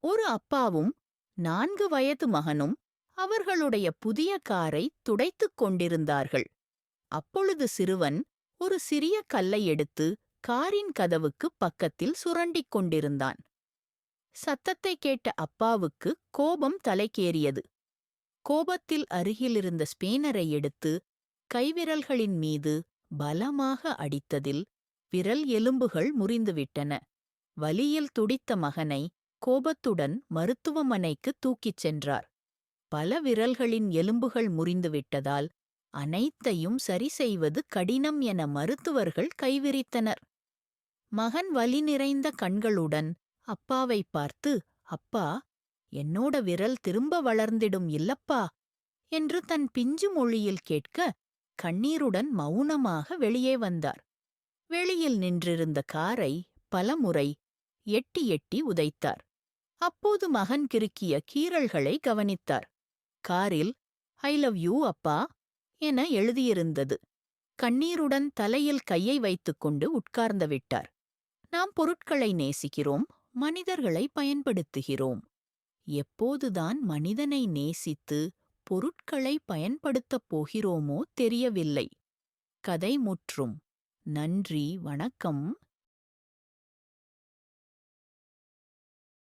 ஒரு அப்பாவும் 4 வயது மகனும் அவர்களுடைய புதிய காரை துடைத்துக் கொண்டிருந்தார்கள். அப்பொழுது சிறுவன் ஒரு சிறிய கல்லை எடுத்து காரின் கதவுக்குப் பக்கத்தில் சுரண்டிக் கொண்டிருந்தான். சத்தத்தை கேட்ட அப்பாவுக்கு கோபம் தலைக்கேறியது. கோபத்தில் அருகிலிருந்த ஸ்பேனரை எடுத்து கைவிரல்களின் மீது பலமாக அடித்ததில் விரல் எலும்புகள் முறிந்துவிட்டன. வலியில் துடித்த மகனை கோபத்துடன் மருத்துவமனைக்கு தூக்கிச் சென்றார். பல விரல்களின் எலும்புகள் முறிந்துவிட்டதால் அனைத்தையும் சரி செய்வது கடினம் என மருத்துவர்கள் கைவிரித்தனர். மகன் வலி நிறைந்த கண்களுடன் அப்பாவை பார்த்து, அப்பா, என்னோட விரல் திரும்ப வளர்ந்திடும் இல்லப்பா என்று தன் பிஞ்சு மொழியில் கேட்க, கண்ணீருடன் மௌனமாக வெளியே வந்தார். வெளியில் நின்றிருந்த காரை பலமுறை எட்டி எட்டி உதைத்தார். அப்போது மகன் கிறுக்கிய கீறல்களை கவனித்தார். காரில் ஐ லவ் யூ அப்பா என எழுதியிருந்தது. கண்ணீருடன் தலையில் கையை வைத்துக்கொண்டு உட்கார்ந்து விட்டார். நாம் பொருட்களை நேசிக்கிறோம், மனிதர்களை பயன்படுத்துகிறோம். எப்போதுதான் மனிதனை நேசித்து பொருட்களை பயன்படுத்தப் போகிறோமோ தெரியவில்லை. கதை முற்றும். நன்றி, வணக்கம்.